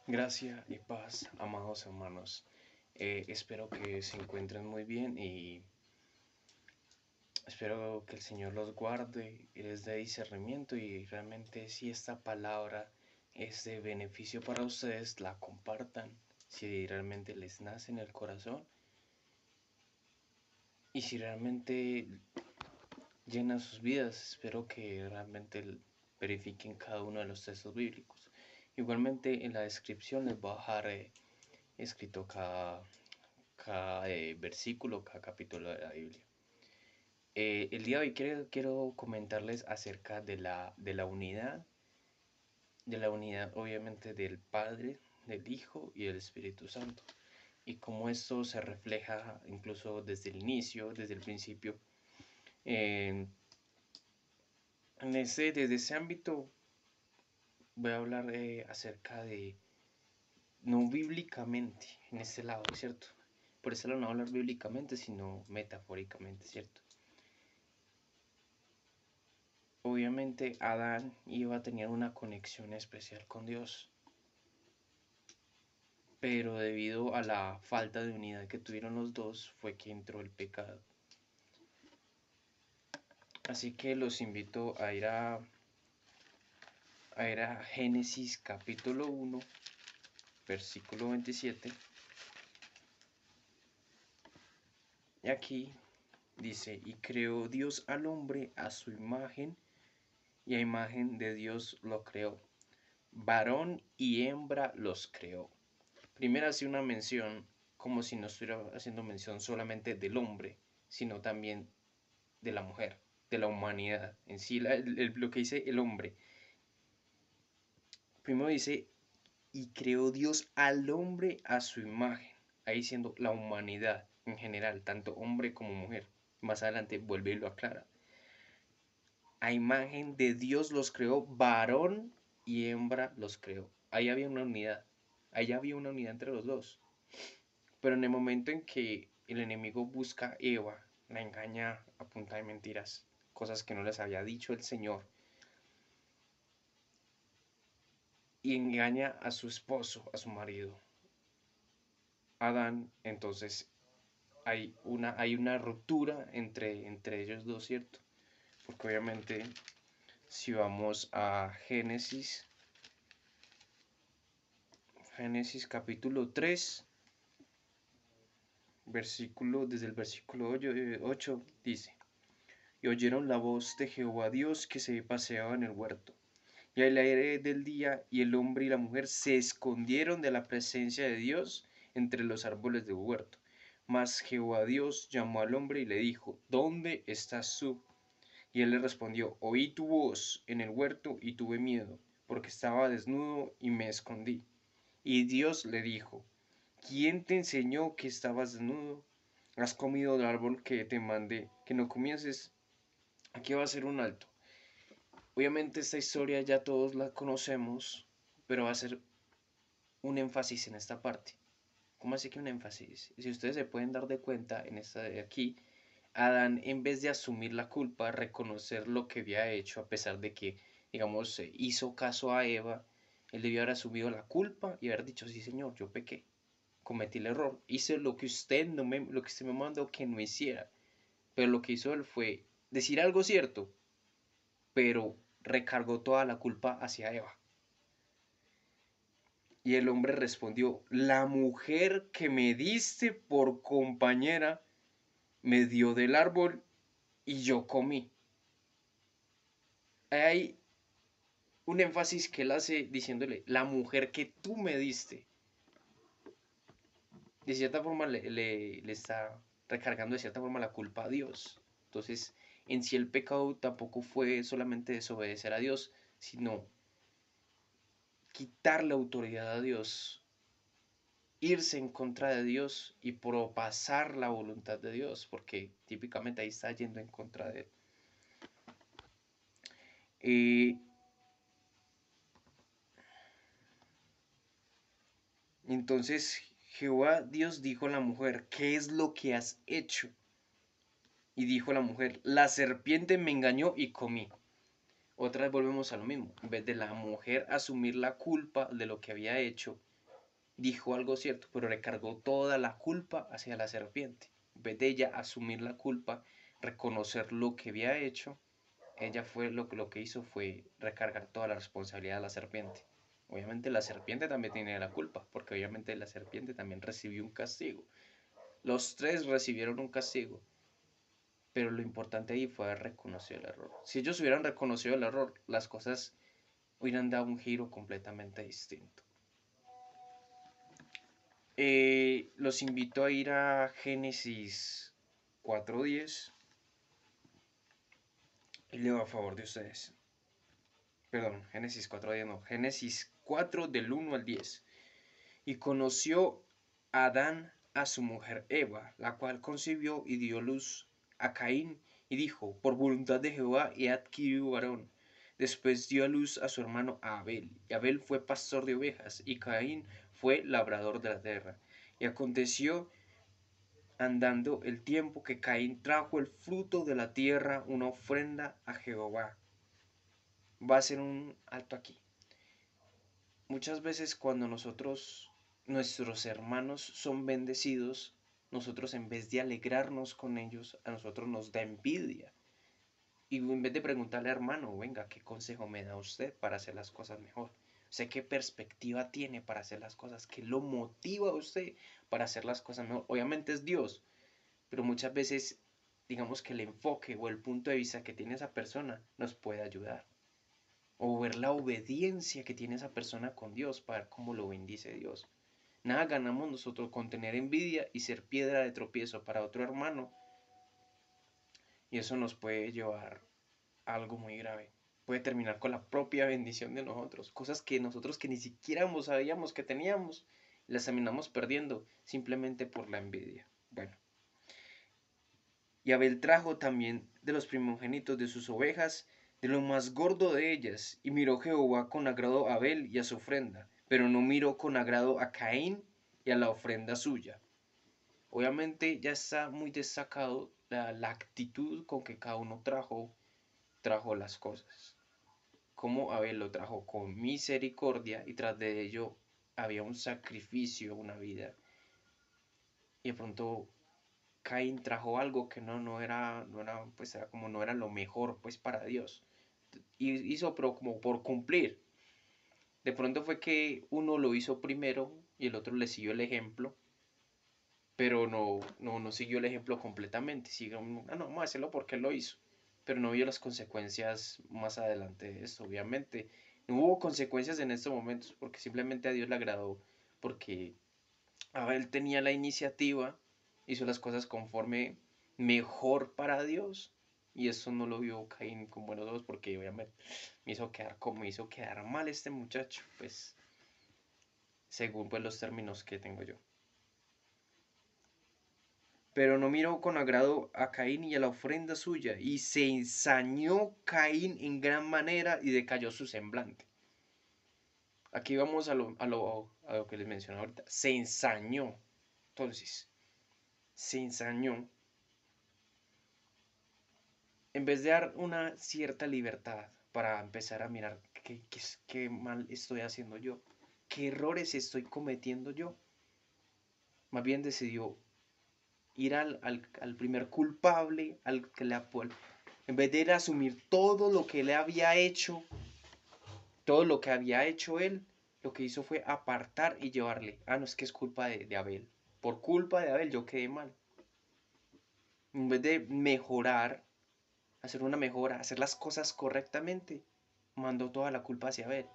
Gracia y paz, amados hermanos. Espero que se encuentren muy bien y espero que el Señor los guarde y les dé discernimiento y realmente si esta palabra es de beneficio para ustedes, la compartan si realmente les nace en el corazón y si realmente llena sus vidas. Espero que realmente verifiquen cada uno de los textos bíblicos. Igualmente en la descripción les voy a dejar escrito cada versículo, cada capítulo de la Biblia. El día de hoy quiero comentarles acerca de la unidad obviamente del Padre, del Hijo y del Espíritu Santo, y cómo esto se refleja incluso desde el inicio, desde el principio. Eh, desde ese ámbito voy a hablar acerca de, no bíblicamente, en este lado, ¿cierto? Por eso no voy a hablar bíblicamente, sino metafóricamente, ¿cierto? Obviamente Adán iba a tener una conexión especial con Dios, pero debido a la falta de unidad que tuvieron los dos fue que entró el pecado. Así que los invito a ir a Génesis capítulo 1, versículo 27. Y aquí dice, y creó Dios al hombre a su imagen, y a imagen de Dios lo creó. Varón y hembra los creó. Primero hace una mención como si no estuviera haciendo mención solamente del hombre, sino también de la mujer, de la humanidad. En sí, lo que dice el hombre. Primero dice, y creó Dios al hombre a su imagen, ahí siendo la humanidad en general, tanto hombre como mujer. Más adelante vuelve y lo aclara. A imagen de Dios los creó, varón y hembra los creó. Ahí había una unidad, ahí había una unidad entre los dos. Pero en el momento en que el enemigo busca a Eva, la engaña a punta de mentiras, cosas que no les había dicho el Señor, y engaña a su esposo, a su marido, Adán, entonces hay una ruptura entre ellos dos, ¿cierto? Porque obviamente si vamos a Génesis capítulo 3, desde el versículo 8 dice, y oyeron la voz de Jehová Dios que se paseaba en el huerto. Y al aire del día y el hombre y la mujer se escondieron de la presencia de Dios entre los árboles del huerto. Mas Jehová Dios llamó al hombre y le dijo, ¿dónde estás tú? Y él le respondió, oí tu voz en el huerto y tuve miedo, porque estaba desnudo y me escondí. Y Dios le dijo, ¿quién te enseñó que estabas desnudo? ¿Has comido del árbol que te mandé que no comieses? Aquí va a ser un alto. Obviamente esta historia ya todos la conocemos, pero va a ser un énfasis en esta parte. ¿Cómo así que un énfasis? Si ustedes se pueden dar de cuenta en esta de aquí, Adán en vez de asumir la culpa, reconocer lo que había hecho, a pesar de que, digamos, hizo caso a Eva, él debió haber asumido la culpa y haber dicho, sí señor, yo pequé, cometí el error, hice lo que usted me mandó que no hiciera. Pero lo que hizo él fue decir algo cierto, pero recargó toda la culpa hacia Eva. Y el hombre respondió, la mujer que me diste por compañera me dio del árbol y yo comí. Hay un énfasis que él hace diciéndole, la mujer que tú me diste. De cierta forma le está recargando de cierta forma la culpa a Dios. Entonces, en sí el pecado tampoco fue solamente desobedecer a Dios, sino quitar la autoridad a Dios, irse en contra de Dios y propasar la voluntad de Dios, porque típicamente ahí está yendo en contra de él. Eh, entonces Jehová Dios dijo a la mujer, ¿qué es lo que has hecho? Y dijo la mujer, la serpiente me engañó y comí. Otra vez volvemos a lo mismo. En vez de la mujer asumir la culpa de lo que había hecho, dijo algo cierto, pero recargó toda la culpa hacia la serpiente. En vez de ella asumir la culpa, reconocer lo que había hecho, ella fue lo que hizo fue recargar toda la responsabilidad a la serpiente. Obviamente la serpiente también tiene la culpa, porque obviamente la serpiente también recibió un castigo. Los tres recibieron un castigo, pero lo importante ahí fue haber reconocido el error. Si ellos hubieran reconocido el error, las cosas hubieran dado un giro completamente distinto. Los invito a ir a Génesis 4:10 y leo a favor de ustedes. Perdón, Génesis 4:10 no, Génesis 4 del 1 al 10. Y conoció Adán a su mujer Eva, la cual concibió y dio luz a Caín, y dijo, por voluntad de Jehová he adquirido varón. Después dio a luz a su hermano Abel, y Abel fue pastor de ovejas, y Caín fue labrador de la tierra. Y aconteció andando el tiempo que Caín trajo el fruto de la tierra, una ofrenda a Jehová. Va a ser un alto aquí. Muchas veces cuando nuestros hermanos son bendecidos, nosotros en vez de alegrarnos con ellos, a nosotros nos da envidia. Y en vez de preguntarle, hermano, venga, ¿qué consejo me da usted para hacer las cosas mejor? ¿Usted qué perspectiva tiene para hacer las cosas? ¿Qué lo motiva a usted para hacer las cosas mejor? Obviamente es Dios, pero muchas veces digamos que el enfoque o el punto de vista que tiene esa persona nos puede ayudar. O ver la obediencia que tiene esa persona con Dios para ver cómo lo bendice Dios. Nada ganamos nosotros con tener envidia y ser piedra de tropiezo para otro hermano. Y eso nos puede llevar a algo muy grave. Puede terminar con la propia bendición de nosotros. Cosas que nosotros que ni siquiera sabíamos que teníamos, las terminamos perdiendo simplemente por la envidia. Bueno. Y Abel trajo también de los primogénitos de sus ovejas, de lo más gordo de ellas, y miró Jehová con agrado a Abel y a su ofrenda, pero no miró con agrado a Caín y a la ofrenda suya. Obviamente ya está muy destacado la actitud con que cada uno trajo las cosas. Como Abel lo trajo con misericordia y tras de ello había un sacrificio, una vida. Y de pronto Caín trajo algo que pues era como no era lo mejor pues para Dios. Y hizo pero como por cumplir. De pronto fue que uno lo hizo primero y el otro le siguió el ejemplo, pero no siguió el ejemplo completamente. Siguió, no, vamos a hacerlo porque él lo hizo. Pero no vio las consecuencias más adelante de esto, obviamente. No hubo consecuencias en estos momentos porque simplemente a Dios le agradó, porque Abel tenía la iniciativa, hizo las cosas conforme mejor para Dios. Y eso no lo vio Caín con buenos ojos porque obviamente me hizo quedar mal este muchacho, pues según pues los términos que tengo yo. Pero no miró con agrado a Caín y a la ofrenda suya, y se ensañó Caín en gran manera y decayó su semblante. Aquí vamos a lo que les mencioné ahorita. Se ensañó. Entonces, se ensañó. En vez de dar una cierta libertad para empezar a mirar qué mal estoy haciendo yo, qué errores estoy cometiendo yo, más bien decidió ir al primer culpable, al que le en vez de ir a asumir todo lo que le había hecho, todo lo que había hecho él, lo que hizo fue apartar y llevarle, no, es que es culpa de Abel, por culpa de Abel yo quedé mal. En vez de mejorar, hacer una mejora, hacer las cosas correctamente, mandó toda la culpa hacia Abel.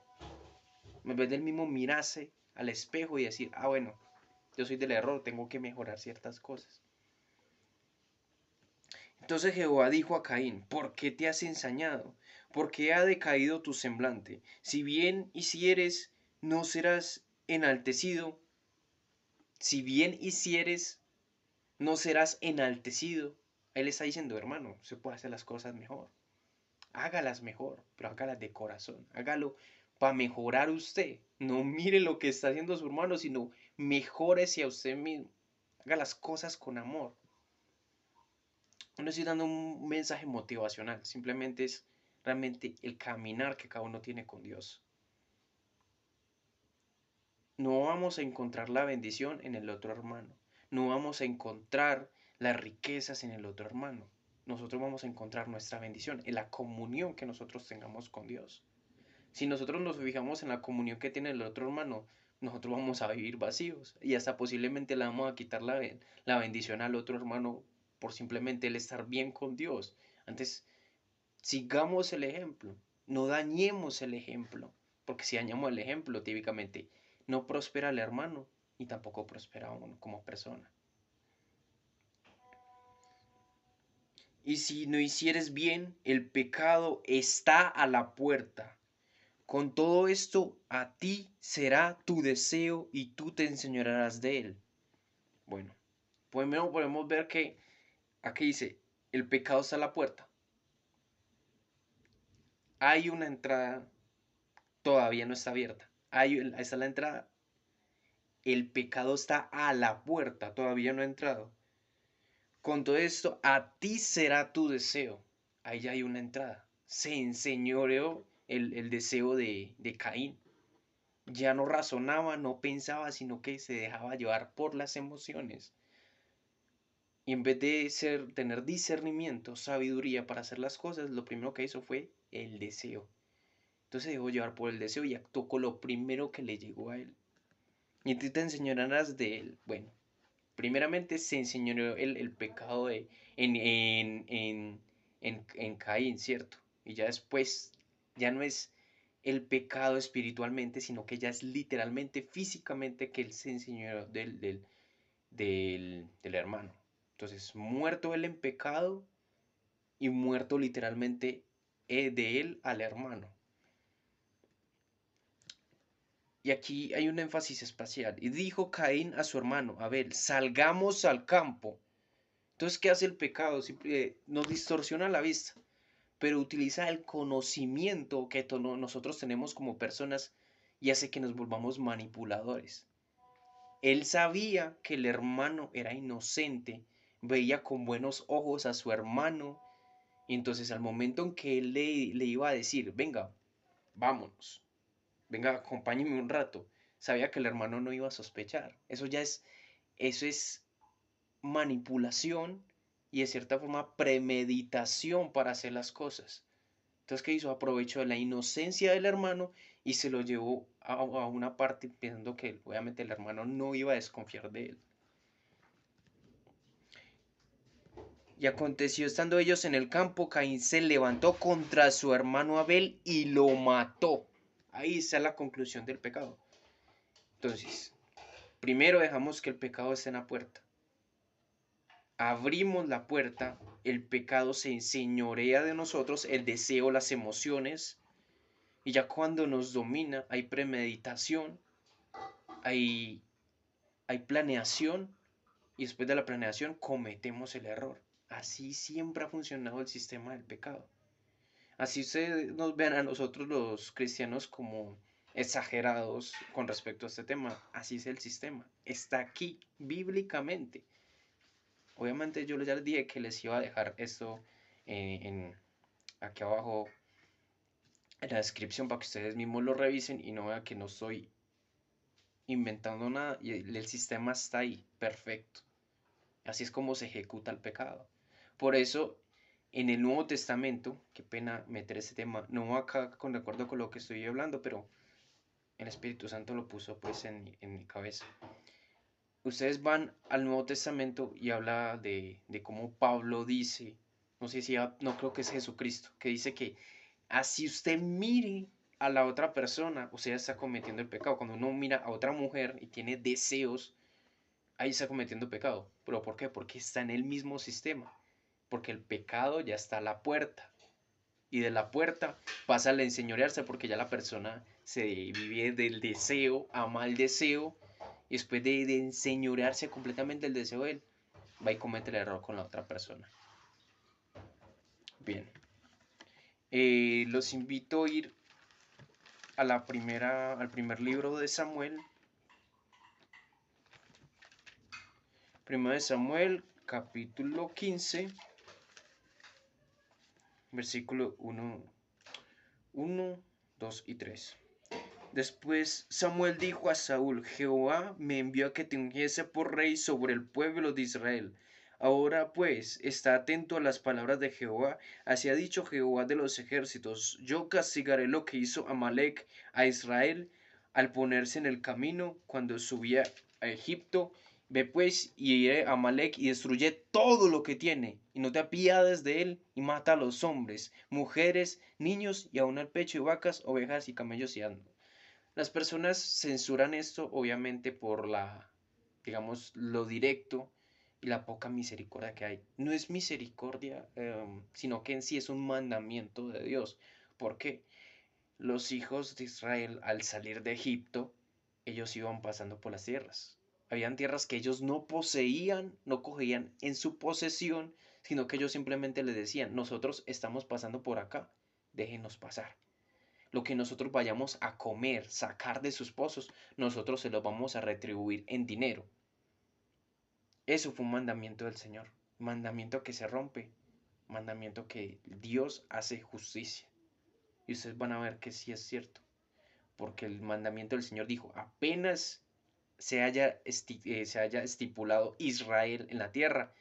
En vez del mismo mirarse al espejo y decir, bueno, yo soy del error, tengo que mejorar ciertas cosas. Entonces Jehová dijo a Caín, ¿por qué te has ensañado? ¿Por qué ha decaído tu semblante? Si bien hicieres, no serás enaltecido. Si bien hicieres, no serás enaltecido. Él está diciendo, hermano, se puede hacer las cosas mejor. Hágalas mejor, pero hágalas de corazón. Hágalo para mejorar usted. No mire lo que está haciendo su hermano, sino mejórese a usted mismo. Haga las cosas con amor. No estoy dando un mensaje motivacional, simplemente es realmente el caminar que cada uno tiene con Dios. no vamos a encontrar la bendición en el otro hermano. No vamos a encontrar las riquezas en el otro hermano. Nosotros vamos a encontrar nuestra bendición en la comunión que nosotros tengamos con Dios. Si nosotros nos fijamos en la comunión que tiene el otro hermano, nosotros vamos a vivir vacíos y hasta posiblemente le vamos a quitar la bendición al otro hermano por simplemente el estar bien con Dios. Antes, sigamos el ejemplo, no dañemos el ejemplo, porque si dañamos el ejemplo, típicamente no prospera el hermano y tampoco prospera uno como persona. Y si no hicieres bien, el pecado está a la puerta. Con todo esto, a ti será tu deseo y tú te enseñorearás de él. Bueno, primero podemos ver que aquí dice, el pecado está a la puerta. Hay una entrada, todavía no está abierta. Ahí está la entrada. El pecado está a la puerta, todavía no ha entrado. Con todo esto, a ti será tu deseo. Ahí ya hay una entrada. Se enseñoreó el deseo de Caín. Ya no razonaba, no pensaba, sino que se dejaba llevar por las emociones. Y en vez de tener discernimiento, sabiduría para hacer las cosas, lo primero que hizo fue el deseo. Entonces se dejó llevar por el deseo y actuó con lo primero que le llegó a él. Y tú te enseñarás de él. Bueno, primeramente se enseñó el pecado en Caín, ¿cierto? Y ya después, ya no es el pecado espiritualmente, sino que ya es literalmente, físicamente, que él se enseñó del hermano. Entonces, muerto él en pecado y muerto literalmente de él al hermano. Y aquí hay un énfasis espacial. Y dijo Caín a su hermano Abel, salgamos al campo. Entonces, ¿qué hace el pecado? Nos distorsiona la vista, pero utiliza el conocimiento que nosotros tenemos como personas y hace que nos volvamos manipuladores. Él sabía que el hermano era inocente, veía con buenos ojos a su hermano, y entonces al momento en que él le iba a decir, venga, vámonos, venga, acompáñeme un rato, sabía que el hermano no iba a sospechar. Eso es manipulación y de cierta forma premeditación para hacer las cosas. Entonces, ¿qué hizo? Aprovechó la inocencia del hermano y se lo llevó a una parte pensando que obviamente el hermano no iba a desconfiar de él. Y aconteció estando ellos en el campo, Caín se levantó contra su hermano Abel y lo mató. Ahí está la conclusión del pecado. Entonces, primero dejamos que el pecado esté en la puerta. Abrimos la puerta, el pecado se enseñorea de nosotros, el deseo, las emociones, y ya cuando nos domina hay premeditación, hay, hay planeación, y después de la planeación cometemos el error. Así siempre ha funcionado el sistema del pecado. Así ustedes nos ven a nosotros los cristianos como exagerados con respecto a este tema. Así es el sistema. Está aquí bíblicamente. Obviamente yo ya les dije que les iba a dejar esto aquí abajo en la descripción para que ustedes mismos lo revisen y no vean que no estoy inventando nada y el sistema está ahí, perfecto. Así es como se ejecuta el pecado. Por eso, en el Nuevo Testamento, qué pena meter ese tema, no acá con de acuerdo con lo que estoy hablando, pero el Espíritu Santo lo puso pues en mi cabeza. Ustedes van al Nuevo Testamento y habla de cómo Pablo dice, no sé si, no creo que es Jesucristo, que dice que así usted mire a la otra persona, o sea, está cometiendo el pecado. Cuando uno mira a otra mujer y tiene deseos, ahí está cometiendo pecado. ¿Pero por qué? Porque está en el mismo sistema. Porque el pecado ya está a la puerta. Y de la puerta pasa al enseñorearse porque ya la persona se vive del deseo, ama el deseo. Y después de enseñorearse completamente el deseo de él, va y comete el error con la otra persona. Bien. Los invito a ir a al primer libro de Samuel. Primero de Samuel, capítulo 15, versículo 1, 2 y 3. Después Samuel dijo a Saúl: Jehová me envió a que te ungiese por rey sobre el pueblo de Israel. Ahora pues, está atento a las palabras de Jehová. Así ha dicho Jehová de los ejércitos: yo castigaré lo que hizo Amalec a Israel al ponerse en el camino cuando subía a Egipto. Ve pues y iré a Amalec y destruye todo lo que tiene, y no te apiades de él, y mata a los hombres, mujeres, niños, y aun al pecho, y vacas, ovejas y camellos y asnos. Las personas censuran esto obviamente por digamos, lo directo y la poca misericordia que hay. No es misericordia, sino que en sí es un mandamiento de Dios. ¿Por qué? Los hijos de Israel, al salir de Egipto, ellos iban pasando por las tierras. Habían tierras que ellos no poseían, no cogían en su posesión, sino que ellos simplemente les decían: nosotros estamos pasando por acá, déjenos pasar. Lo que nosotros vayamos a comer, sacar de sus pozos, nosotros se lo vamos a retribuir en dinero. Eso fue un mandamiento del Señor, mandamiento que se rompe, mandamiento que Dios hace justicia. Y ustedes van a ver que sí es cierto, porque el mandamiento del Señor dijo: apenas se haya estipulado Israel en la tierra,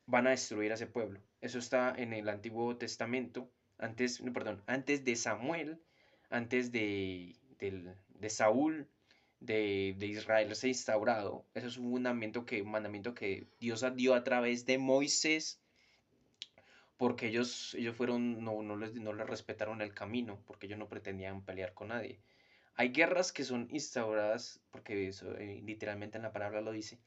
van a destruir a ese pueblo. Eso está en el Antiguo Testamento, antes, no, perdón, antes de Samuel, antes de Saúl, de Israel se ha instaurado. Eso es un mandamiento que Dios dio a través de Moisés, porque ellos fueron, no les respetaron el camino, porque ellos no pretendían pelear con nadie. Hay guerras que son instauradas, porque eso literalmente en la palabra lo dice.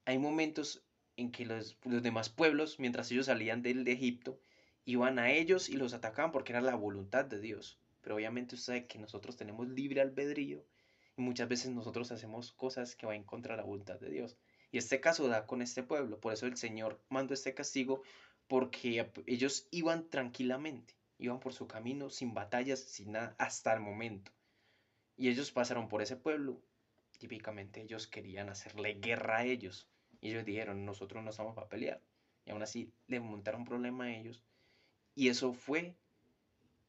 Hay momentos en que los demás pueblos, mientras ellos salían de Egipto, iban a ellos y los atacaban porque era la voluntad de Dios. Pero obviamente usted sabe que nosotros tenemos libre albedrío y muchas veces nosotros hacemos cosas que van en contra de la voluntad de Dios. Y este caso da con este pueblo. Por eso el Señor mandó este castigo, porque ellos iban tranquilamente, iban por su camino sin batallas, sin nada, hasta el momento. Y ellos pasaron por ese pueblo. Típicamente ellos querían hacerle guerra a ellos. Y ellos dijeron: nosotros no estamos para pelear. Y aún así le montaron un problema a ellos. Y eso fue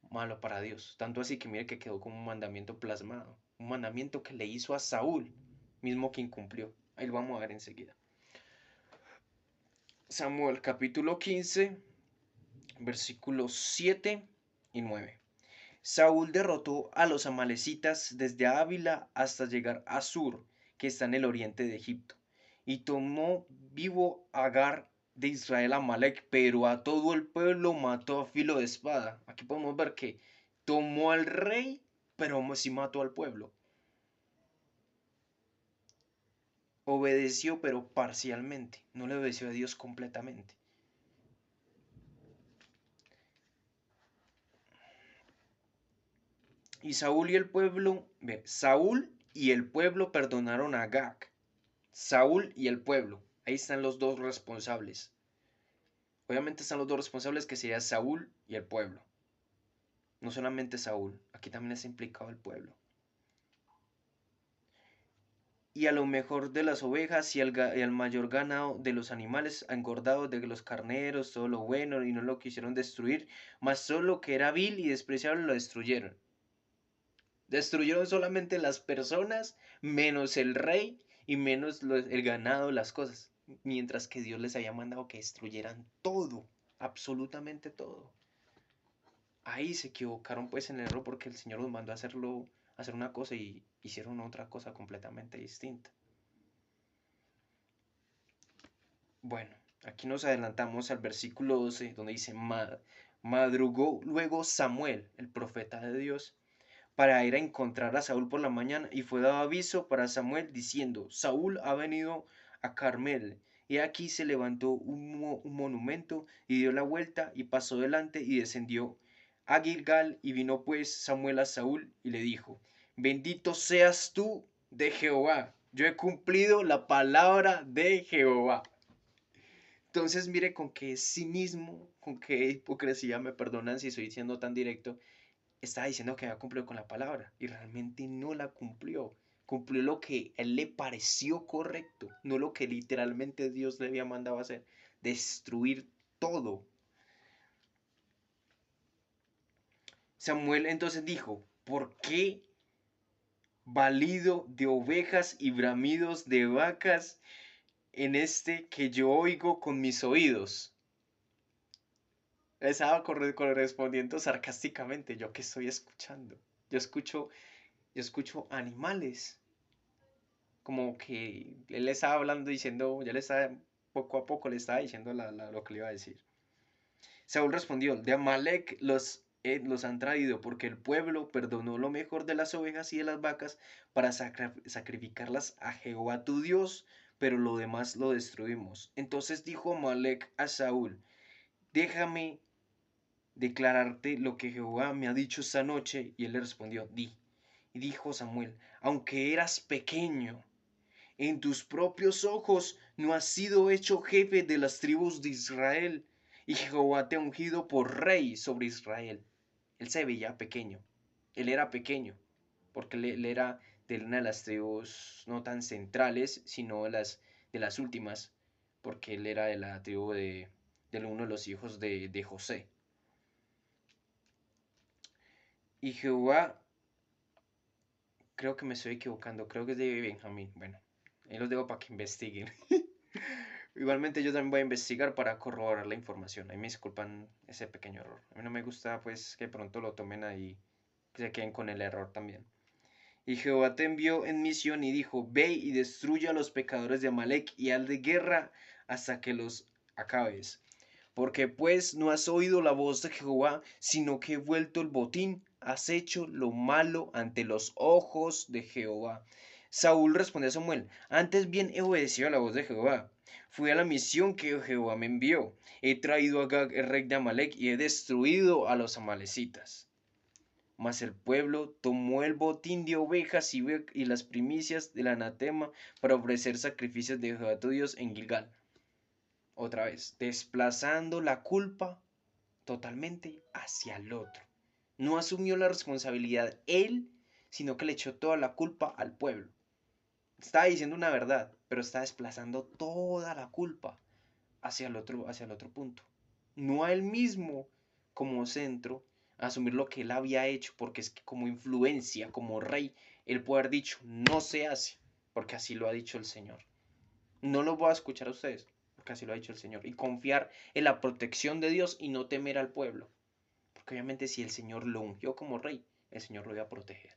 malo para Dios. Tanto así que mire que quedó como un mandamiento plasmado. Un mandamiento que le hizo a Saúl, mismo que incumplió. Ahí lo vamos a ver enseguida. Samuel capítulo 15, versículos 7 y 9. Saúl derrotó a los amalecitas desde Ávila hasta llegar a Sur, que está en el oriente de Egipto, y tomó vivo a Agar de Israel a Amalec, pero a todo el pueblo mató a filo de espada. Aquí podemos ver que tomó al rey, pero sí mató al pueblo. Obedeció, pero parcialmente, no le obedeció a Dios completamente. Y Saúl y el pueblo perdonaron a Agag. Saúl y el pueblo. Ahí están los dos responsables. Obviamente están los dos responsables, que sería Saúl y el pueblo. No solamente Saúl, aquí también está implicado el pueblo. Y a lo mejor de las ovejas y al mayor ganado de los animales engordados, de los carneros, todo lo bueno, y no lo quisieron destruir, mas todo lo que era vil y despreciable lo destruyeron. Destruyeron solamente las personas, menos el rey y menos el ganado, las cosas. Mientras que Dios les había mandado que destruyeran todo, absolutamente todo. Ahí se equivocaron pues en el error, porque el Señor los mandó a hacer una cosa y hicieron otra cosa completamente distinta. Bueno, aquí nos adelantamos al versículo 12, donde dice: madrugó luego Samuel, el profeta de Dios, para ir a encontrar a Saúl por la mañana, y fue dado aviso para Samuel diciendo: Saúl ha venido a Carmel. Y aquí se levantó un monumento y dio la vuelta y pasó delante y descendió a Gilgal. Y vino pues Samuel a Saúl y le dijo: bendito seas tú de Jehová, yo he cumplido la palabra de Jehová. Entonces mire con qué cinismo, con qué hipocresía, me perdonan si estoy siendo tan directo, estaba diciendo que había cumplido con la palabra y realmente no la cumplió. Cumplió lo que a él le pareció correcto, no lo que literalmente Dios le había mandado a hacer: destruir todo. Samuel entonces dijo: ¿por qué balido de ovejas y bramidos de vacas en este que yo oigo con mis oídos. Estaba correspondiendo sarcásticamente, yo que estoy escuchando. Yo escucho, yo escucho animales. Como que él le estaba hablando diciendo, ya le estaba, poco a poco le estaba diciendo lo que le iba a decir. Saúl respondió, de Amalek los han traído porque el pueblo perdonó lo mejor de las ovejas y de las vacas para sacrificarlas a Jehová tu Dios, pero lo demás lo destruimos. Entonces dijo Amalek a Saúl, déjame declararte lo que Jehová me ha dicho esta noche. Y él le respondió, di. Y dijo Samuel, aunque eras pequeño, en tus propios ojos no has sido hecho jefe de las tribus de Israel, y Jehová te ha ungido por rey sobre Israel. Él se veía pequeño, él era pequeño, porque él era de una de las tribus no tan centrales, sino de las últimas, porque él era de la tribu de uno de los hijos de José. Y Jehová, creo que me estoy equivocando, creo que es de Benjamín. Bueno, ahí los dejo para que investiguen. Igualmente yo también voy a investigar para corroborar la información. Ahí me disculpan ese pequeño error. A mí no me gusta pues que pronto lo tomen ahí, que se queden con el error también. Y Jehová te envió en misión y dijo, ve y destruye a los pecadores de Amalek y haz de guerra hasta que los acabes. Porque pues no has oído la voz de Jehová, sino que he vuelto el botín, has hecho lo malo ante los ojos de Jehová. Saúl respondió a Samuel, antes bien he obedecido a la voz de Jehová. Fui a la misión que Jehová me envió. He traído a Agag, el rey de Amalek, y he destruido a los amalecitas. Mas el pueblo tomó el botín de ovejas y las primicias del anatema para ofrecer sacrificios de Jehová tu Dios en Gilgal. Otra vez, desplazando la culpa totalmente hacia el otro. No asumió la responsabilidad él, sino que le echó toda la culpa al pueblo. Está diciendo una verdad, pero está desplazando toda la culpa hacia el otro punto. No a él mismo como centro, a asumir lo que él había hecho, porque es que como influencia, como rey, él puede haber dicho, no se hace, porque así lo ha dicho el Señor. No lo voy a escuchar a ustedes, porque así lo ha dicho el Señor. Y confiar en la protección de Dios y no temer al pueblo. Porque obviamente si el Señor lo ungió como rey, el Señor lo iba a proteger.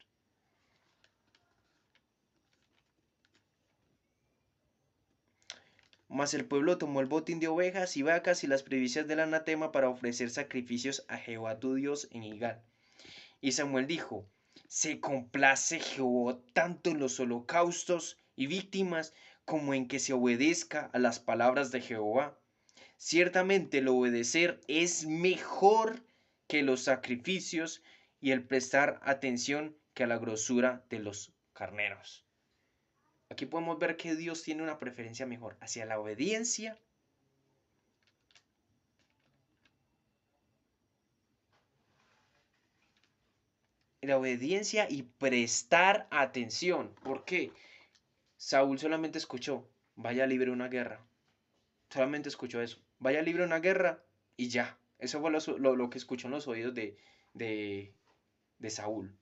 Mas el pueblo tomó el botín de ovejas y vacas y las primicias del anatema para ofrecer sacrificios a Jehová tu Dios en Gilgal. Y Samuel dijo, se complace Jehová tanto en los holocaustos y víctimas como en que se obedezca a las palabras de Jehová. Ciertamente el obedecer es mejor que los sacrificios y el prestar atención que a la grosura de los carneros. Aquí podemos ver que Dios tiene una preferencia mejor hacia la obediencia. La obediencia y prestar atención. ¿Por qué? Saúl solamente escuchó, vaya libre una guerra. Solamente escuchó eso. Vaya libre una guerra y ya. Eso fue lo que escuchó en los oídos de, de Saúl.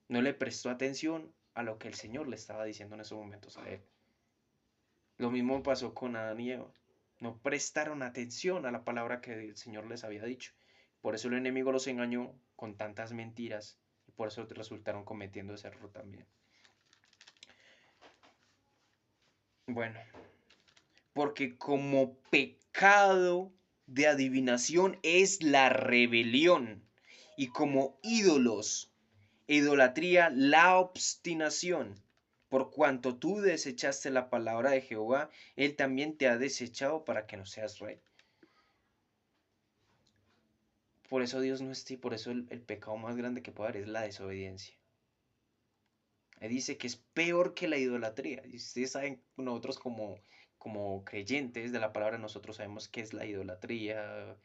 No le prestó atención a lo que el Señor le estaba diciendo en esos momentos a él. Lo mismo pasó con Adán y Eva. No prestaron atención a la palabra que el Señor les había dicho. Por eso el enemigo los engañó con tantas mentiras y por eso resultaron cometiendo ese error también. Bueno, porque como pecado de adivinación es la rebelión y como ídolos, idolatría, la obstinación. Por cuanto tú desechaste la palabra de Jehová, Él también te ha desechado para que no seas rey. Por eso Dios no está y por eso el pecado más grande que puede haber es la desobediencia. Él dice que es peor que la idolatría. Y ustedes saben, nosotros como creyentes de la palabra, nosotros sabemos qué es la idolatría,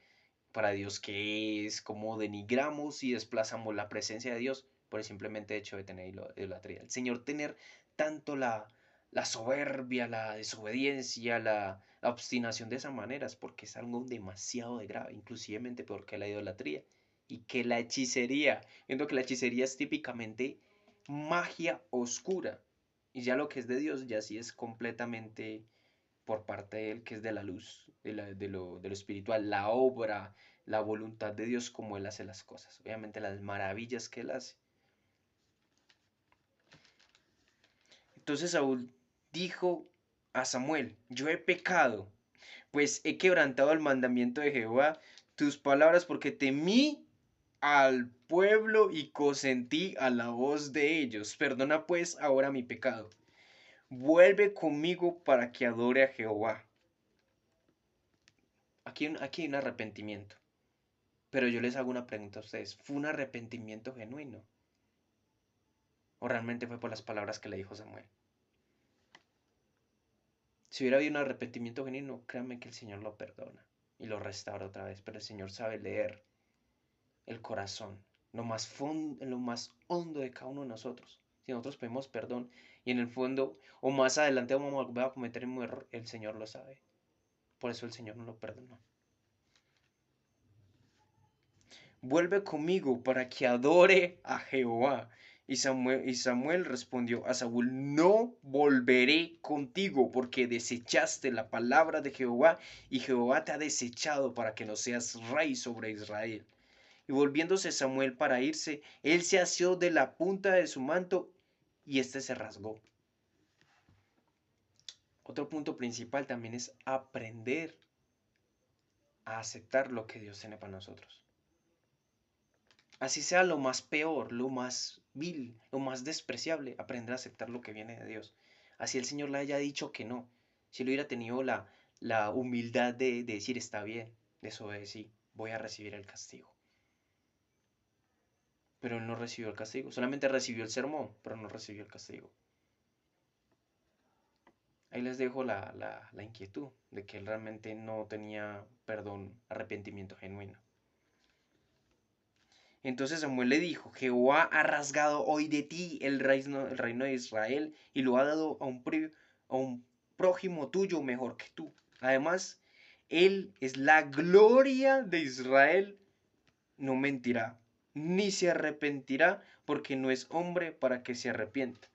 para Dios qué es, cómo denigramos y desplazamos la presencia de Dios por el simplemente hecho de tener idolatría. El Señor tener tanto la soberbia, la desobediencia, la obstinación de esa manera es porque es algo demasiado de grave, inclusivemente peor que la idolatría y que la hechicería, viendo que la hechicería es típicamente magia oscura. Y ya lo que es de Dios, ya sí es completamente por parte de Él, que es de la luz, de lo espiritual, la obra, la voluntad de Dios, como Él hace las cosas. Obviamente las maravillas que Él hace. Entonces Saúl dijo a Samuel, yo he pecado, pues he quebrantado el mandamiento de Jehová, tus palabras, porque temí al pueblo y consentí a la voz de ellos. Perdona pues ahora mi pecado. Vuelve conmigo para que adore a Jehová. Aquí hay un arrepentimiento. Pero yo les hago una pregunta a ustedes. ¿Fue un arrepentimiento genuino? ¿O realmente fue por las palabras que le dijo Samuel? Si hubiera habido un arrepentimiento genuino, créanme que el Señor lo perdona y lo restaura otra vez. Pero el Señor sabe leer el corazón, en lo más hondo de cada uno de nosotros. Si nosotros pedimos perdón y en el fondo, o más adelante vamos a volver a cometer un error, el Señor lo sabe. Por eso el Señor no lo perdonó. Vuelve conmigo para que adore a Jehová. Y Samuel respondió a Saúl, no volveré contigo porque desechaste la palabra de Jehová y Jehová te ha desechado para que no seas rey sobre Israel. Y volviéndose Samuel para irse, él se asió de la punta de su manto y éste se rasgó. Otro punto principal también es aprender a aceptar lo que Dios tiene para nosotros. Así sea lo más peor, lo más vil, lo más despreciable, aprender a aceptar lo que viene de Dios. Así el Señor le haya dicho que no. Si él hubiera tenido la humildad de decir, está bien, desobedecí, voy a recibir el castigo. Pero él no recibió el castigo, solamente recibió el sermón, pero no recibió el castigo. Ahí les dejo la inquietud de que él realmente no tenía perdón, arrepentimiento genuino. Entonces Samuel le dijo, Jehová ha rasgado hoy de ti el reino de Israel y lo ha dado a un prójimo tuyo mejor que tú. Además, él es la gloria de Israel, no mentirá, ni se arrepentirá, porque no es hombre para que se arrepienta.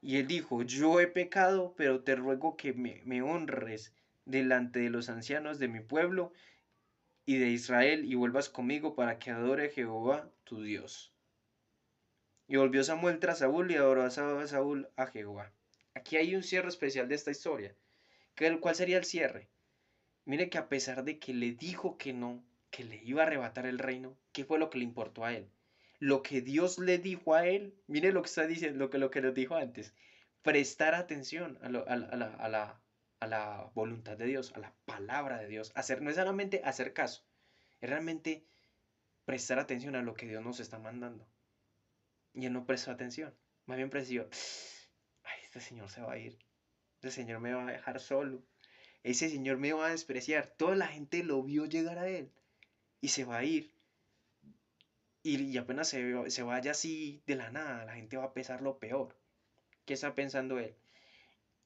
Y él dijo, yo he pecado, pero te ruego que me honres delante de los ancianos de mi pueblo y de Israel y vuelvas conmigo para que adore a Jehová tu Dios. Y volvió Samuel tras Saúl y adoró a Saúl a Jehová. Aquí hay un cierre especial de esta historia. ¿Cuál sería el cierre? Mire que a pesar de que le dijo que no, que le iba a arrebatar el reino, ¿qué fue lo que le importó a él? Lo que Dios le dijo a él, mire lo que está diciendo, lo que nos dijo antes. Prestar atención a la voluntad de Dios, a la palabra de Dios. No es solamente hacer caso, es realmente prestar atención a lo que Dios nos está mandando. Y él no prestó atención. Más bien presió, ay, este señor se va a ir. Este señor me va a dejar solo. Ese señor me va a despreciar. Toda la gente lo vio llegar a él. Y se va a ir. Y apenas se vaya así de la nada, la gente va a pensar lo peor. ¿Qué está pensando él?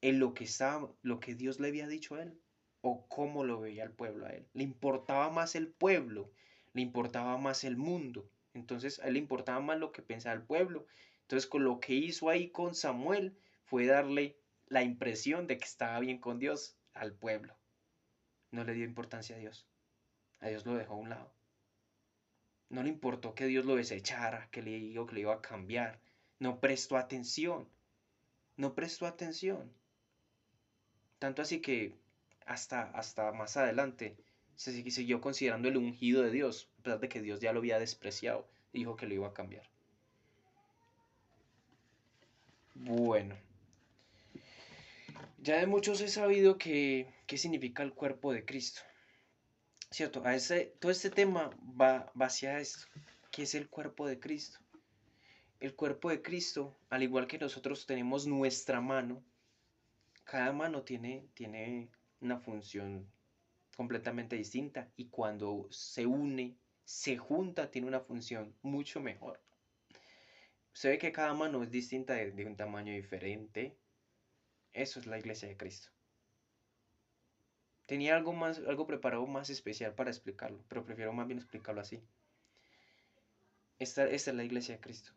¿En lo que Dios le había dicho a él? ¿O cómo lo veía el pueblo a él? Le importaba más el pueblo. Le importaba más el mundo. Entonces a él le importaba más lo que pensaba el pueblo. Entonces con lo que hizo ahí con Samuel fue darle la impresión de que estaba bien con Dios al pueblo. No le dio importancia a Dios. A Dios lo dejó a un lado. No le importó que Dios lo desechara, que le dijo que le iba a cambiar. No prestó atención. No prestó atención. Tanto así que hasta más adelante se siguió considerando el ungido de Dios, a pesar de que Dios ya lo había despreciado. Dijo que lo iba a cambiar. Bueno, ya de muchos he sabido qué significa el cuerpo de Cristo. ¿Cierto? Todo este tema va hacia esto. ¿Qué es el cuerpo de Cristo? El cuerpo de Cristo, al igual que nosotros tenemos nuestra mano, cada mano tiene una función completamente distinta y cuando se une, se junta, tiene una función mucho mejor. Se ve que cada mano es distinta de un tamaño diferente. Eso es la iglesia de Cristo. Tenía algo preparado más especial para explicarlo, pero prefiero más bien explicarlo así. Esta es la iglesia de Cristo.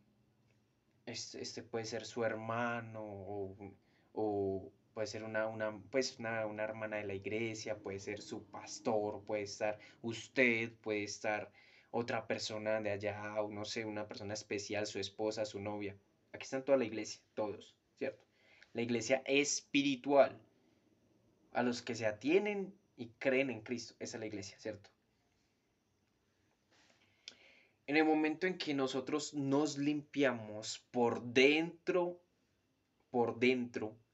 Este puede ser su hermano o puede ser una hermana de la iglesia, puede ser su pastor, puede estar usted, puede estar otra persona de allá, o no sé, una persona especial, su esposa, su novia. Aquí están toda la iglesia, todos, ¿cierto? La iglesia espiritual, a los que se atienen y creen en Cristo. Esa es la iglesia, ¿cierto? En el momento en que nosotros nos limpiamos por dentro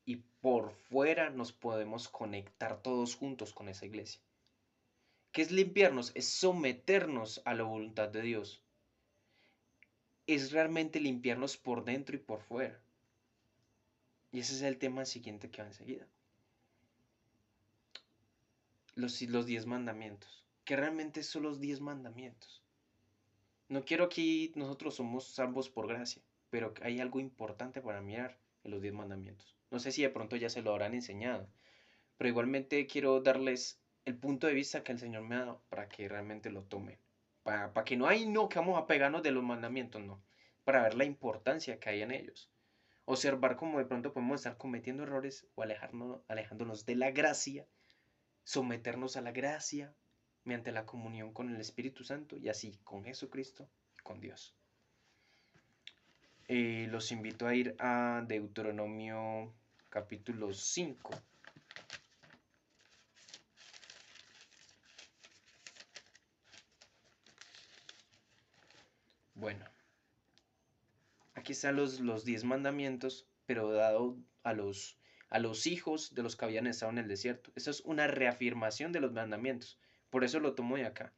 y por fuera, nos podemos conectar todos juntos con esa iglesia. ¿Qué es limpiarnos? Es someternos a la voluntad de Dios. Es realmente limpiarnos por dentro y por fuera. Y ese es el tema siguiente que va enseguida. Los 10 mandamientos. ¿Qué realmente son los 10 mandamientos? No quiero aquí, nosotros somos salvos por gracia, pero hay algo importante para mirar en los 10 mandamientos. No sé si de pronto ya se lo habrán enseñado, pero igualmente quiero darles el punto de vista que el Señor me ha dado para que realmente lo tomen. Para que no hay no que vamos a pegarnos de los mandamientos, no. Para ver la importancia que hay en ellos. Observar cómo de pronto podemos estar cometiendo errores o alejándonos de la gracia, someternos a la gracia mediante la comunión con el Espíritu Santo y así con Jesucristo y con Dios. Los invito a ir a Deuteronomio capítulo 5. Bueno, aquí están los 10 mandamientos, pero dado a los hijos de los que habían estado en el desierto. Eso es una reafirmación de los mandamientos. Por eso lo tomo de acá.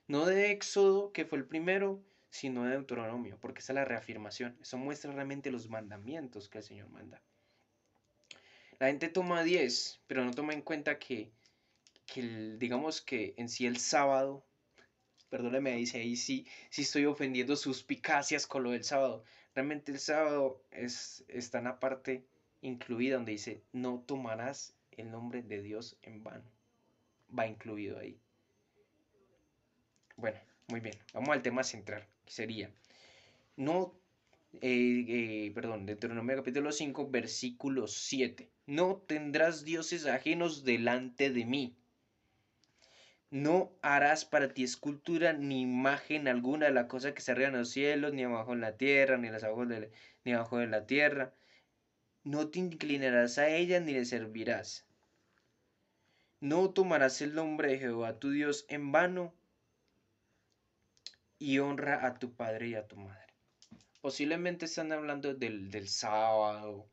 No de Éxodo, que fue el primero, sino de Deuteronomio, porque esa es la reafirmación. Eso muestra realmente los mandamientos que el Señor manda. La gente toma 10, pero no toma en cuenta que digamos que en sí el sábado, perdóneme, dice ahí sí estoy ofendiendo suspicacias con lo del sábado. Realmente el sábado está en la parte incluida donde dice, no tomarás el nombre de Dios en vano. Va incluido ahí. Bueno, muy bien. Vamos al tema central, que sería, no, Deuteronomio capítulo 5, versículo 7. No tendrás dioses ajenos delante de mí. No harás para ti escultura ni imagen alguna de la cosa que se arriba en los cielos, ni abajo en la tierra, ni abajo de la tierra. No te inclinarás a ella ni le servirás. No tomarás el nombre de Jehová tu Dios en vano y honra a tu padre y a tu madre. Posiblemente están hablando del sábado,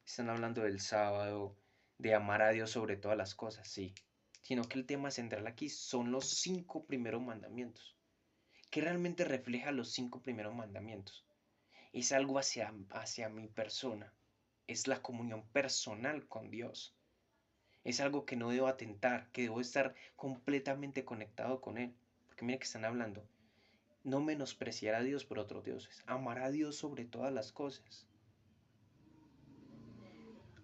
están hablando del sábado, de amar a Dios sobre todas las cosas, sí. Sino que el tema central aquí son los 5 primeros mandamientos. ¿Qué realmente refleja los 5 primeros mandamientos? Es algo hacia mi persona, es la comunión personal con Dios. Es algo que no debo atentar, que debo estar completamente conectado con Él. Porque mire que están hablando, no menospreciar a Dios por otros dioses, amar a Dios sobre todas las cosas.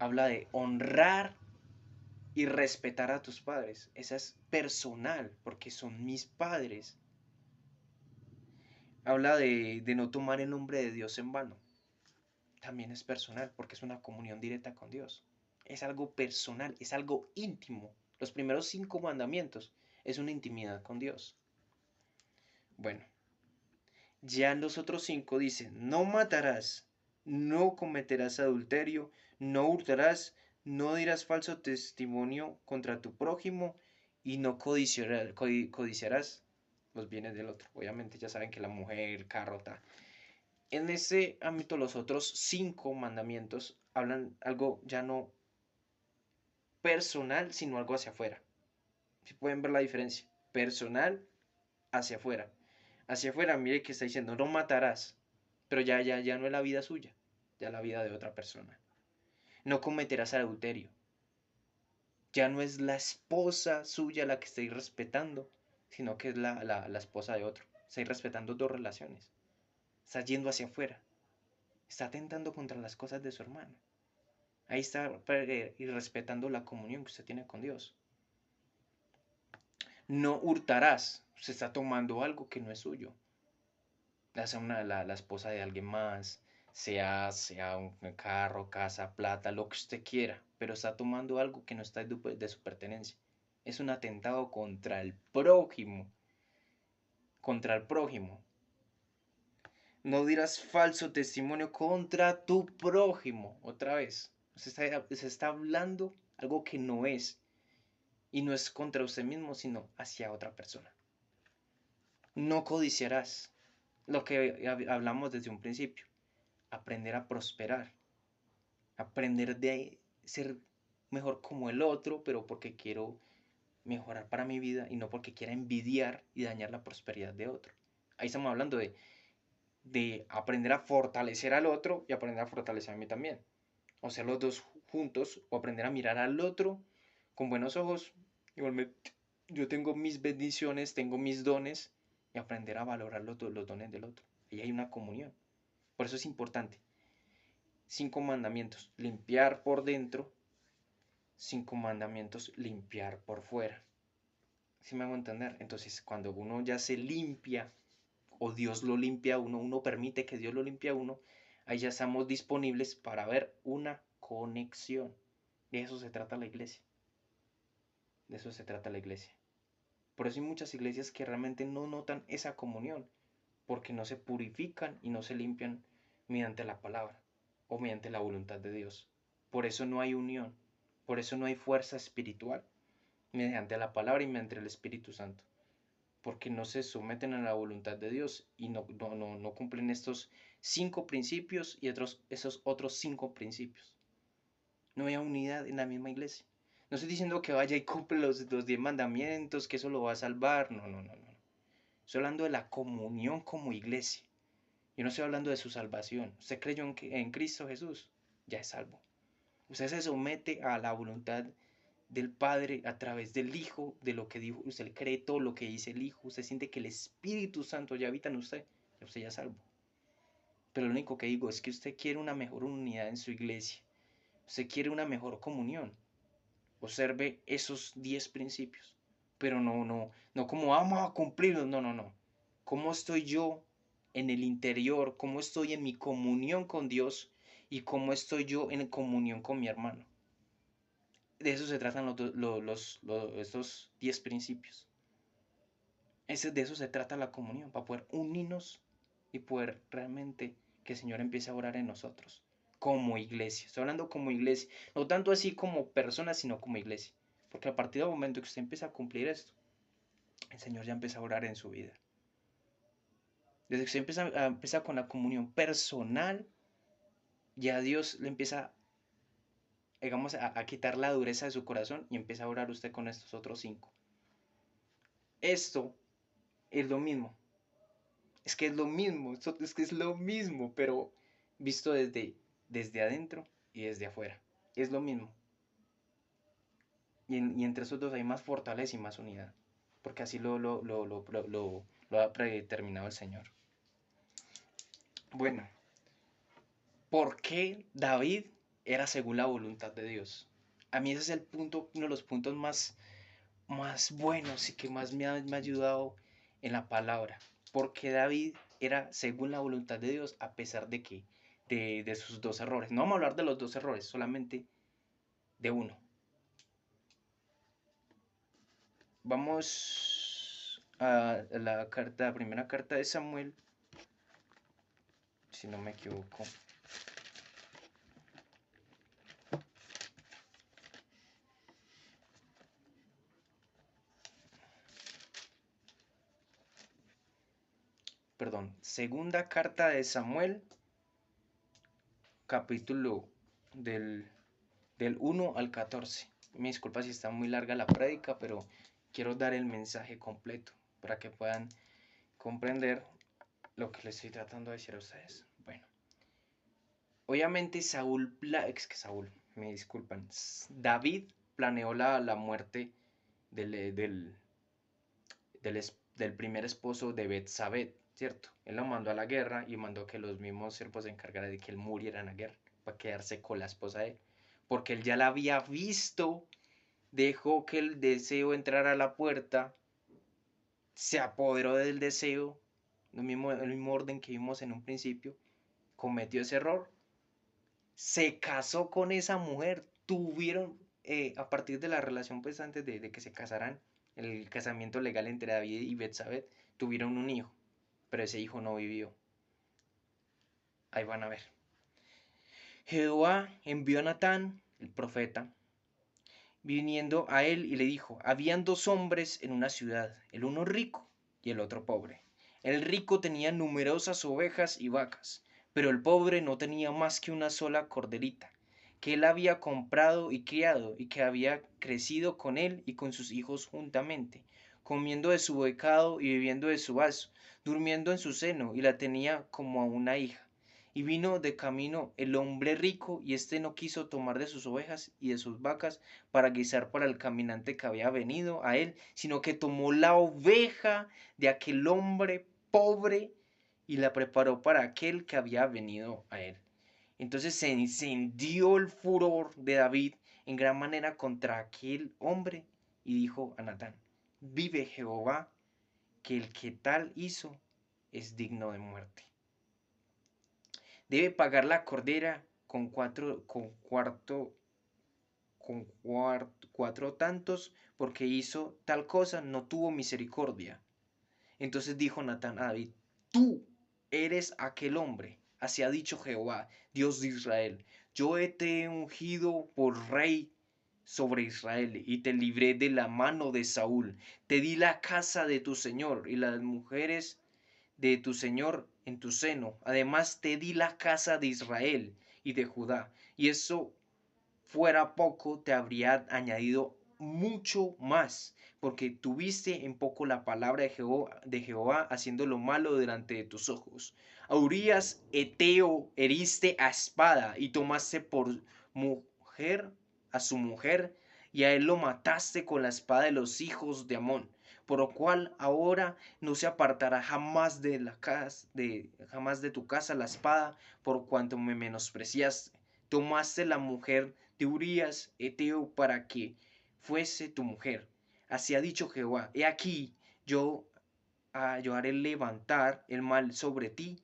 Habla de honrar y respetar a tus padres. Esa es personal, porque son mis padres. Habla de no tomar el nombre de Dios en vano. También es personal, porque es una comunión directa con Dios. Es algo personal, es algo íntimo. Los primeros 5 mandamientos es una intimidad con Dios. Bueno, ya en los otros 5 dicen, no matarás, no cometerás adulterio, no hurtarás, no dirás falso testimonio contra tu prójimo y no codiciarás los bienes del otro. Obviamente ya saben que la mujer, el carro, tal. En ese ámbito los otros 5 mandamientos hablan algo ya no personal, sino algo hacia afuera. Si pueden ver la diferencia, personal hacia afuera. Hacia afuera, mire que está diciendo, no matarás, pero ya no es la vida suya, ya la vida de otra persona. No cometerás adulterio. Ya no es la esposa suya la que estáis respetando, sino que es la esposa de otro. Estáis respetando 2 relaciones. Está yendo hacia afuera. Está atentando contra las cosas de su hermano. Ahí está respetando la comunión que usted tiene con Dios. No hurtarás. Usted está tomando algo que no es suyo. La esposa de alguien más. sea un carro, casa, plata, lo que usted quiera, pero está tomando algo que no está de su pertenencia. Es un atentado contra el prójimo. No dirás falso testimonio contra tu prójimo. Otra vez, se está hablando algo que no es. Y no es contra usted mismo, sino hacia otra persona. No codiciarás. Lo que hablamos desde un principio. Aprender a prosperar. Aprender de ser mejor como el otro, pero porque quiero mejorar para mi vida y no porque quiera envidiar y dañar la prosperidad de otro. Ahí estamos hablando de aprender a fortalecer al otro y aprender a fortalecer a mí también. O sea, los dos juntos, o aprender a mirar al otro con buenos ojos. Igualmente, yo tengo mis bendiciones, tengo mis dones, y aprender a valorar los dones del otro. Y hay una comunión. Por eso es importante. 5 mandamientos, limpiar por dentro. 5 mandamientos, limpiar por fuera. ¿Sí me hago entender? Entonces, cuando uno ya se limpia, o Dios lo limpia a uno, uno permite que Dios lo limpie a uno, ahí ya estamos disponibles para ver una conexión. De eso se trata la iglesia. De eso se trata la iglesia. Por eso hay muchas iglesias que realmente no notan esa comunión, porque no se purifican y no se limpian mediante la palabra o mediante la voluntad de Dios. Por eso no hay unión, por eso no hay fuerza espiritual mediante la palabra y mediante el Espíritu Santo, porque no se someten a la voluntad de Dios y no cumplen estos 5 principios y esos otros 5 principios. No hay unidad en la misma iglesia. No estoy diciendo que vaya y cumple los 10 mandamientos, que eso lo va a salvar. No, no, no, no. Estoy hablando de la comunión como iglesia. Yo no estoy hablando de su salvación. Usted creyó en Cristo Jesús, ya es salvo. Usted se somete a la voluntad del Padre a través del Hijo, de lo que dijo. Usted cree todo lo que dice el Hijo. Usted siente que el Espíritu Santo ya habita en usted. Usted ya es salvo. Pero lo único que digo es que usted quiere una mejor unidad en su iglesia. Usted quiere una mejor comunión. Observe esos 10 principios. Pero no como vamos a cumplirlos, no, no, no. ¿Cómo estoy yo en el interior? ¿Cómo estoy en mi comunión con Dios? ¿Y cómo estoy yo en comunión con mi hermano? De eso se tratan estos 10 principios. De eso se trata la comunión, para poder unirnos y poder realmente que el Señor empiece a orar en nosotros, como iglesia. Estoy hablando como iglesia, no tanto así como personas, sino como iglesia. Porque a partir del momento que usted empieza a cumplir esto, el Señor ya empieza a orar en su vida. Desde que usted empieza con la comunión personal, ya Dios le empieza, digamos, a quitar la dureza de su corazón y empieza a orar usted con estos otros 5. Esto es lo mismo. Es que es lo mismo, es que es lo mismo, pero visto desde adentro y desde afuera. Es lo mismo. Y entre esos dos hay más fortaleza y más unidad. Porque así lo ha predeterminado el Señor. Bueno, ¿por qué David era según la voluntad de Dios? A mí ese es el punto, uno de los puntos más buenos y que más me ha ayudado en la palabra. Porque David era según la voluntad de Dios a pesar de sus 2 errores. No vamos a hablar de los 2 errores, solamente de uno. Vamos a la primera carta de Samuel, si no me equivoco. Perdón, segunda carta de Samuel, capítulo del 1 al 14. Me disculpa si está muy larga la prédica, pero quiero dar el mensaje completo para que puedan comprender lo que les estoy tratando de decir a ustedes. Bueno, obviamente me disculpan, David planeó la muerte del, del primer esposo de Betsabé, ¿cierto? Él lo mandó a la guerra y mandó que los mismos siervos se encargaran de que él muriera en la guerra, para quedarse con la esposa de él. Porque él ya la había visto, dejó que el deseo entrara a la puerta, se apoderó del deseo, el mismo orden que vimos en un principio, cometió ese error, se casó con esa mujer, tuvieron, a partir de la relación, pues antes de que se casaran, el casamiento legal entre David y Betsabé, tuvieron un hijo, pero ese hijo no vivió. Ahí van a ver. Jehová envió a Natán, el profeta, viniendo a él y le dijo, habían dos hombres en una ciudad, el uno rico y el otro pobre. El rico tenía numerosas ovejas y vacas, pero el pobre no tenía más que una sola corderita, que él había comprado y criado, y que había crecido con él y con sus hijos juntamente, comiendo de su bocado y bebiendo de su vaso, durmiendo en su seno, y la tenía como a una hija. Y vino de camino el hombre rico, y éste no quiso tomar de sus ovejas y de sus vacas para guisar para el caminante que había venido a él, sino que tomó la oveja de aquel hombre pobre y la preparó para aquel que había venido a él. Entonces se encendió el furor de David en gran manera contra aquel hombre y dijo a Natán, vive Jehová, que el que tal hizo es digno de muerte. Debe pagar la cordera con cuatro tantos, porque hizo tal cosa, no tuvo misericordia. Entonces dijo Natán a David, tú eres aquel hombre, así ha dicho Jehová, Dios de Israel, yo te he ungido por rey sobre Israel y te libré de la mano de Saúl, te di la casa de tu señor y las mujeres de tu señor en tu seno, además te di la casa de Israel y de Judá, y eso fuera poco, te habría añadido mucho más, porque tuviste en poco la palabra de Jehová haciendo lo malo delante de tus ojos. A Urías Eteo heriste a espada y tomaste por mujer a su mujer, y a él lo mataste con la espada de los hijos de Amón, por lo cual ahora no se apartará jamás jamás de tu casa la espada, por cuanto me menospreciaste. Tomaste la mujer de Urías Eteo para que fuese tu mujer. Así ha dicho Jehová, he aquí, yo haré levantar el mal sobre ti,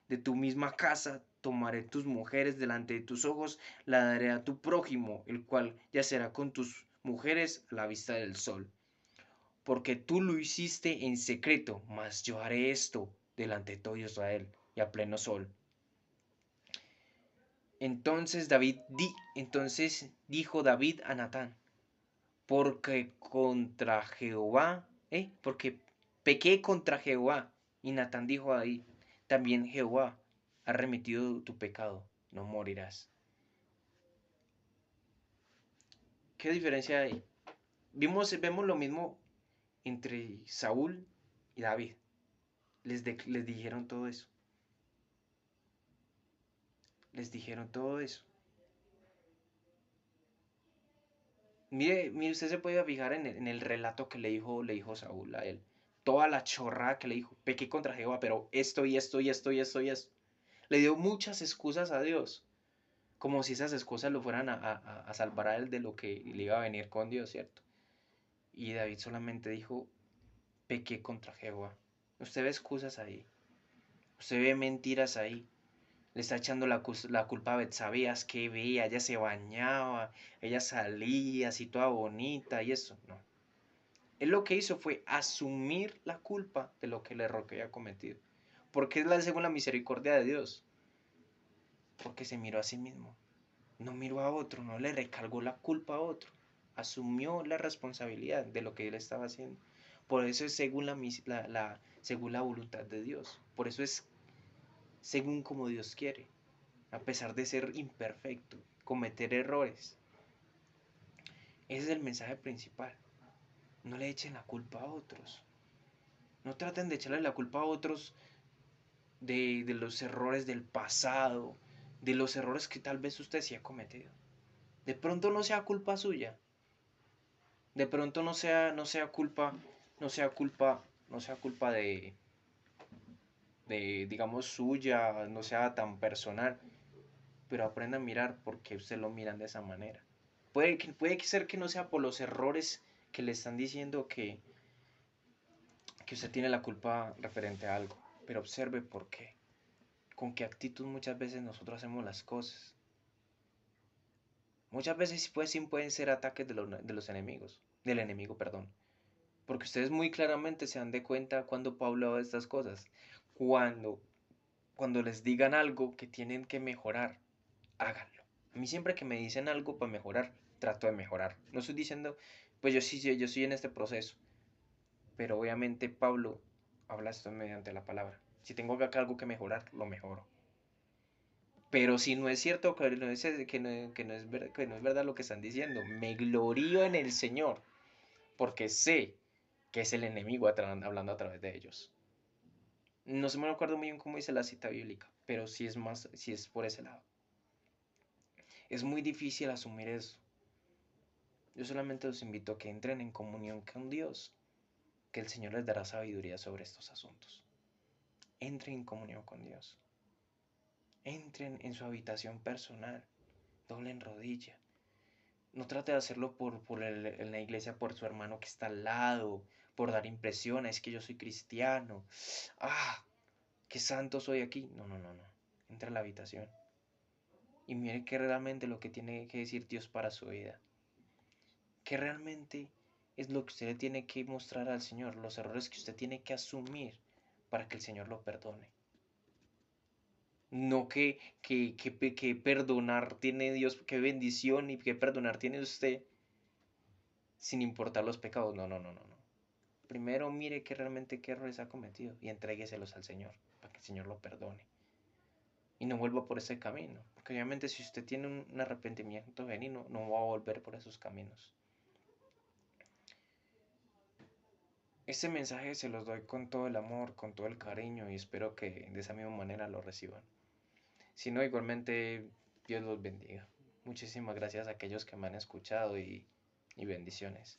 de tu misma casa tomaré tus mujeres delante de tus ojos, la daré a tu prójimo, el cual yacerá con tus mujeres a la vista del sol. Porque tú lo hiciste en secreto, mas yo haré esto delante de todo Israel y a pleno sol. Entonces dijo David a Natán, porque contra Jehová, porque pequé contra Jehová. Y Natán dijo a David, también Jehová ha remitido tu pecado, no morirás. ¿Qué diferencia hay? Vemos lo mismo entre Saúl y David. Les dijeron todo eso. Les dijeron todo eso. Mire, usted se puede fijar en el relato que le dijo Saúl a él. Toda la chorrada que le dijo, pequé contra Jehová, pero esto y esto y esto y esto y esto. Le dio muchas excusas a Dios, como si esas excusas lo fueran a salvar a él de lo que le iba a venir con Dios, ¿cierto? Y David solamente dijo, pequé contra Jehová. Usted ve excusas ahí, usted ve mentiras ahí. Le está echando la culpa a Betsabé, que veía, ella se bañaba, ella salía así toda bonita y eso, no. Él lo que hizo fue asumir la culpa de lo que el error que había cometido. Porque es según la misericordia de Dios. Porque se miró a sí mismo. No miró a otro, no le recargó la culpa a otro. Asumió la responsabilidad de lo que él estaba haciendo. Por eso es según la voluntad de Dios. Por eso es según como Dios quiere. A pesar de ser imperfecto, cometer errores. Ese es el mensaje principal. No le echen la culpa a otros. No traten de echarle la culpa a otros de los errores del pasado, de los errores que tal vez usted sí ha cometido. De pronto no sea culpa suya. De pronto no sea culpa, no sea culpa digamos, suya, no sea tan personal, pero aprenda a mirar porque usted lo miran de esa manera. Puede ser que no sea por los errores que le están diciendo que usted tiene la culpa referente a algo, pero observe por qué. con qué actitud muchas veces nosotros hacemos las cosas. Muchas veces sí pueden ser ataques de los enemigos, del enemigo, perdón. Porque ustedes muy claramente se dan de cuenta cuando Pablo habla de estas cosas. Cuando, cuando les digan algo que tienen que mejorar, háganlo. A mí siempre que me dicen algo para mejorar, trato de mejorar. No estoy diciendo, pues yo estoy en este proceso. Pero obviamente Pablo habla esto mediante la palabra. Si tengo acá algo que mejorar, lo mejoro. Pero si no es cierto, que no es verdad lo que están diciendo, me glorío en el Señor, porque sé que es el enemigo hablando a través de ellos. No se me acuerdo muy bien cómo dice la cita bíblica, pero sí es más, sí es por ese lado. Es muy difícil asumir eso. Yo solamente los invito a que entren en comunión con Dios, que el Señor les dará sabiduría sobre estos asuntos. Entren en comunión con Dios. Entren en su habitación personal. Doblen rodilla. No trate de hacerlo en la iglesia por su hermano que está al lado, por dar impresiones, es que yo soy cristiano. Ah, qué santo soy aquí. No, no, no, no. Entra a la habitación y mire qué realmente lo que tiene que decir Dios para su vida. ¿Qué realmente es lo que usted le tiene que mostrar al Señor? Los errores que usted tiene que asumir para que el Señor lo perdone. No que perdonar tiene Dios, qué bendición y que perdonar tiene usted sin importar los pecados. No, no, no, no, no. Primero mire que realmente qué errores ha cometido y entrégueselos al Señor para que el Señor lo perdone. Y no vuelva por ese camino. Porque obviamente si usted tiene un arrepentimiento genuino, no va a volver por esos caminos. Este mensaje se los doy con todo el amor, con todo el cariño y espero que de esa misma manera lo reciban. Si no, igualmente Dios los bendiga. Muchísimas gracias a aquellos que me han escuchado y bendiciones.